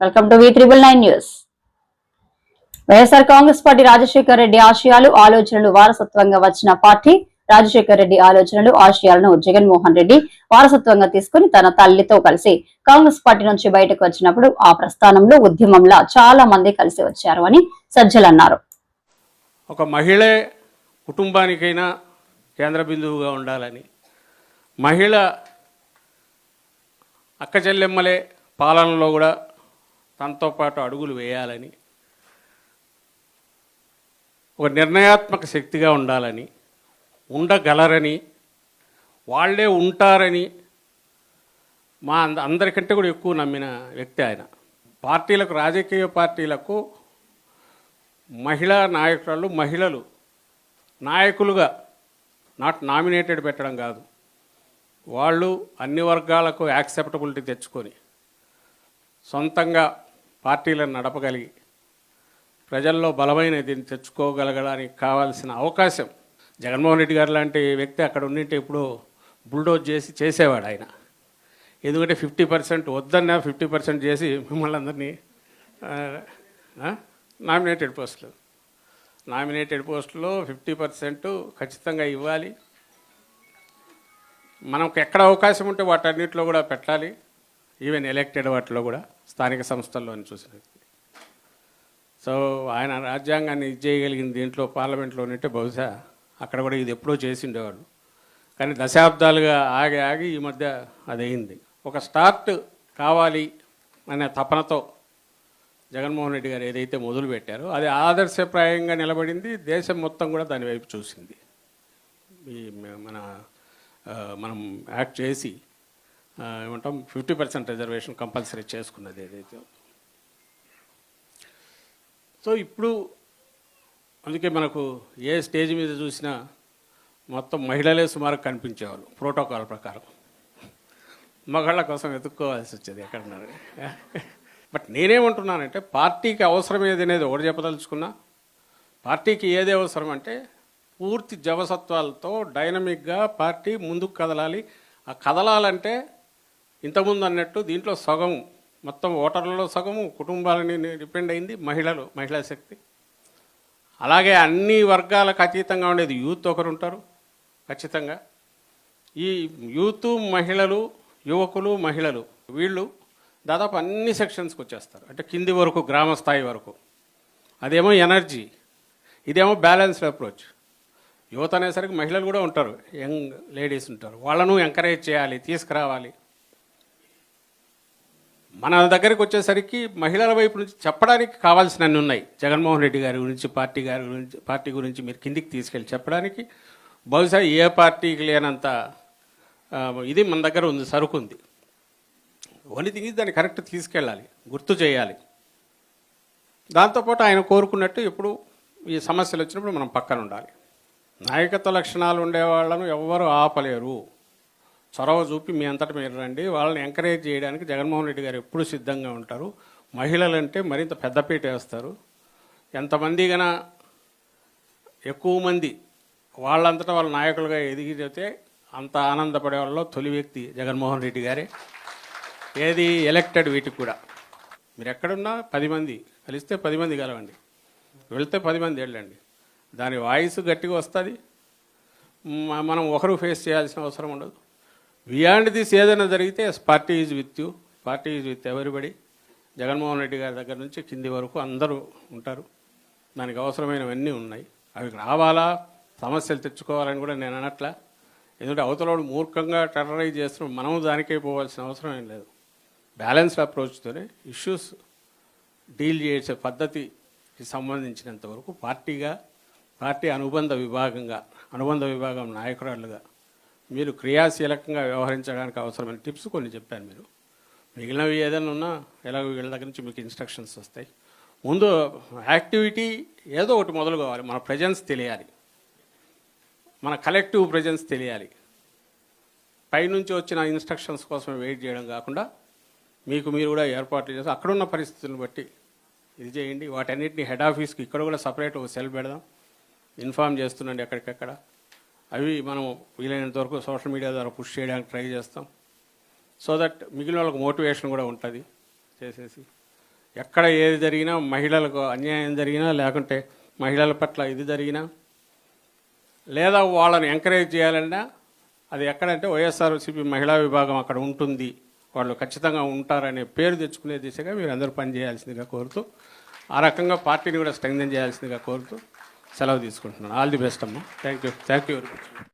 Welcome to V999 news. YSR Congress party Rajasekhara Reddy ఆశయాలు ఆలోచనలు వారసత్వంగా వచ్చిన పార్టీ. రాజశేఖర రెడ్డి ఆలోచనలు ఆశయాలను జగన్మోహన్ రెడ్డి వారసత్వంగా తీసుకుని తన తల్లితో కలిసి కాంగ్రెస్ పార్టీ నుంచి బయటకు వచ్చినప్పుడు ఆ ప్రస్థానంలో ఉద్యమంలా చాలా మంది కలిసి వచ్చారు అని సజ్జలు అన్నారు. ఒక మహిళే కుటుంబానికైనా కేంద్ర బిందువుగా ఉండాలని, మహిళ అక్క చెల్లెమ్మలే పాలనలో కూడా తనతో పాటు అడుగులు వేయాలని, ఒక నిర్ణయాత్మక శక్తిగా ఉండాలని, ఉండగలరని, వాళ్ళే ఉంటారని మా అందరికంటే కూడా ఎక్కువ నమ్మిన వ్యక్తి ఆయన. పార్టీలకు, రాజకీయ పార్టీలకు మహిళా నాయకురాలు, మహిళలు నాయకులుగా నాట్ నామినేటెడ్ పెట్టడం కాదు, వాళ్ళు అన్ని వర్గాలకు యాక్సెప్టబిలిటీ తెచ్చుకొని సొంతంగా పార్టీలను నడపగలిగి ప్రజల్లో బలమైన దీన్ని తెచ్చుకోగలగడానికి కావాల్సిన అవకాశం జగన్మోహన్ రెడ్డి గారు లాంటి వ్యక్తి అక్కడ ఉండింటే ఇప్పుడు బుల్డోజ్ చేసేవాడు ఆయన. ఎందుకంటే 50% వద్దన్నా 50% చేసి మిమ్మల్ని అందరినీ నామినేటెడ్ పోస్టులో 50% ఖచ్చితంగా ఇవ్వాలి. మనకు ఎక్కడ అవకాశం ఉంటే వాటన్నిటిలో కూడా పెట్టాలి. ఈవెన్ ఎలక్టెడ్ వాటిలో కూడా స్థానిక సంస్థల్లో చూసినది. సో ఆయన రాజ్యాంగాన్ని చేయగలిగిన దీంట్లో పార్లమెంట్లో ఉంటే బహుశా అక్కడ కూడా ఇది ఎప్పుడో చేసి ఉండేవాళ్ళు. కానీ దశాబ్దాలుగా ఆగి ఈ మధ్య అది అయింది. ఒక స్టార్ట్ కావాలి అనే తపనతో జగన్మోహన్ రెడ్డి గారు ఏదైతే మొదలు పెట్టారో అది ఆదర్శప్రాయంగా నిలబడింది. దేశం మొత్తం కూడా దాని వైపు చూసింది. ఈ మనం యాక్ట్ చేసి ఏమంటాం 50% రిజర్వేషన్ కంపల్సరీ చేసుకున్నది ఏదైతే. సో ఇప్పుడు అందుకే మనకు ఏ స్టేజ్ మీద చూసినా మొత్తం మహిళలే సుమారు కనిపించేవాళ్ళు ప్రోటోకాల్ ప్రకారం. మగాళ్ళ కోసం వెతుక్కోవాల్సి వచ్చేది ఎక్కడున్నారు. బట్ నేనేమంటున్నానంటే పార్టీకి అవసరం ఏది అనేది ఒకటి చెప్పదలుచుకున్నా. పార్టీకి ఏది అవసరం అంటే పూర్తి జవసత్వాలతో డైనమిక్గా పార్టీ ముందుకు కదలాలి. ఆ కదలాలంటే ఇంతకుముందు అన్నట్టు దీంట్లో సగం మొత్తం ఓటర్లలో సగము కుటుంబాలని డిపెండ్ అయింది మహిళా శక్తి. అలాగే అన్ని వర్గాలకు అతీతంగా ఉండేది యూత్ ఒకరు ఉంటారు ఖచ్చితంగా. ఈ యూత్ మహిళలు, యువకులు, మహిళలు వీళ్ళు దాదాపు అన్ని సెక్షన్స్కి వచ్చేస్తారు. అంటే కింది వరకు, గ్రామ స్థాయి వరకు. అదేమో ఎనర్జీ, ఇదేమో బ్యాలెన్స్డ్ అప్రోచ్. యువత అనేసరికి మహిళలు కూడా ఉంటారు, యంగ్ లేడీస్ ఉంటారు. వాళ్ళను ఎంకరేజ్ చేయాలి, తీసుకురావాలి. మన దగ్గరికి వచ్చేసరికి మహిళల వైపు నుంచి చెప్పడానికి కావాల్సినన్ని ఉన్నాయి. జగన్మోహన్ రెడ్డి గారి గురించి, పార్టీ గురించి మీరు కిందికి తీసుకెళ్ళి చెప్పడానికి బహుశా ఏ పార్టీకి లేనంత ఇది మన దగ్గర ఉంది, సరుకు ఉంది. ఓన్లీ థింగ్ దాన్ని కరెక్ట్ తీసుకెళ్ళాలి, గుర్తు చేయాలి. దాంతోపాటు ఆయన కోరుకున్నట్టు ఎప్పుడు ఈ సమస్యలు వచ్చినప్పుడు మనం పక్కన ఉండాలి. నాయకత్వ లక్షణాలు ఉండేవాళ్లను ఎవ్వరూ ఆపలేరు. చొరవ చూపి మీ అంతటా మీరు రండి. వాళ్ళని ఎంకరేజ్ చేయడానికి జగన్మోహన్ రెడ్డి గారు ఎప్పుడు సిద్ధంగా ఉంటారు. మహిళలంటే మరింత పెద్దపీట వేస్తారు. ఎంతమంది కన్నా ఎక్కువ మంది వాళ్ళంతటా వాళ్ళ నాయకులుగా ఎదిగితే అంత ఆనందపడే వాళ్ళలో తొలి వ్యక్తి జగన్మోహన్ రెడ్డి గారే. ఏది ఎలక్టెడ్ వీటికి కూడా మీరు ఎక్కడున్నా 10 మంది కలిస్తే 10 మంది కలవండి, వెళ్తే 10 మంది వెళ్ళండి. దాని వాయిస్ గట్టిగా వస్తుంది. మనం ఒకరు ఫేస్ చేయాల్సిన అవసరం ఉండదు. బియాండ్ దిస్ ఏదైనా జరిగితే party is with you, party is with everybody. Jaganmohan Reddy గారి దగ్గర నుంచి కింది వరకు అందరూ ఉంటారు. దానికి అవసరమైనవన్నీ ఉన్నాయి. అవి రావాలా, సమస్యలు తెచ్చుకోవాలని కూడా నేను అనట్లా. ఎందుకంటే అవతలవాడు మూర్ఖంగా టెర్రరైజ్ చేస్తున్నాడు, మనము దానికే పోవాల్సిన అవసరం ఏం లేదు. బ్యాలెన్స్డ్ అప్రోచ్తోనే ఇష్యూస్ డీల్ చేసే పద్ధతికి సంబంధించినంత వరకు పార్టీ అనుబంధ విభాగం నాయకురాలుగా మీరు క్రియాశీలకంగా వ్యవహరించడానికి అవసరమైన టిప్స్ కొన్ని చెప్పాను. మీరు మిగిలినవి ఏదైనా ఉన్నా ఎలాగో వీళ్ళ దగ్గర నుంచి మీకు ఇన్స్ట్రక్షన్స్ వస్తాయి. ముందు యాక్టివిటీ ఏదో ఒకటి మొదలు కావాలి. మన ప్రెజెన్స్ తెలియాలి, మన కలెక్టివ్ ప్రెజెన్స్ తెలియాలి. పైనుంచి వచ్చిన ఇన్స్ట్రక్షన్స్ కోసం వెయిట్ చేయడం కాకుండా మీకు మీరు కూడా ఏర్పాట్లు చేసి అక్కడున్న పరిస్థితులను బట్టి ఇది చేయండి. వాటన్నిటిని హెడ్ ఆఫీస్కి ఇక్కడ కూడా సపరేట్ ఒక సెల్ పెడదాం, ఇన్ఫామ్ చేస్తుండండి ఎక్కడికెక్కడ. అవి మనం వీలైనంత వరకు సోషల్ మీడియా ద్వారా పుష్ చేయడానికి ట్రై చేస్తాం. సో దట్ మిగిలిన వాళ్ళకి మోటివేషన్ కూడా ఉంటుంది చేసేసి. ఎక్కడ ఏది జరిగినా, మహిళలకు అన్యాయం జరిగినా, లేకుంటే మహిళల పట్ల ఇది జరిగినా, లేదా వాళ్ళని ఎంకరేజ్ చేయాలన్నా అది ఎక్కడంటే వైఎస్ఆర్సీపీ మహిళా విభాగం అక్కడ ఉంటుంది, వాళ్ళు ఖచ్చితంగా ఉంటారనే పేరు తెచ్చుకునే దిశగా మీరు అందరూ పనిచేయాల్సిందిగా కోరుతూ, ఆ రకంగా పార్టీని కూడా స్ట్రెంగ్థెన్ చేయాల్సిందిగా కోరుతూ సెలవు తీసుకుంటున్నాను. ఆల్ ది బెస్ట్ అమ్మా. Thank you very much.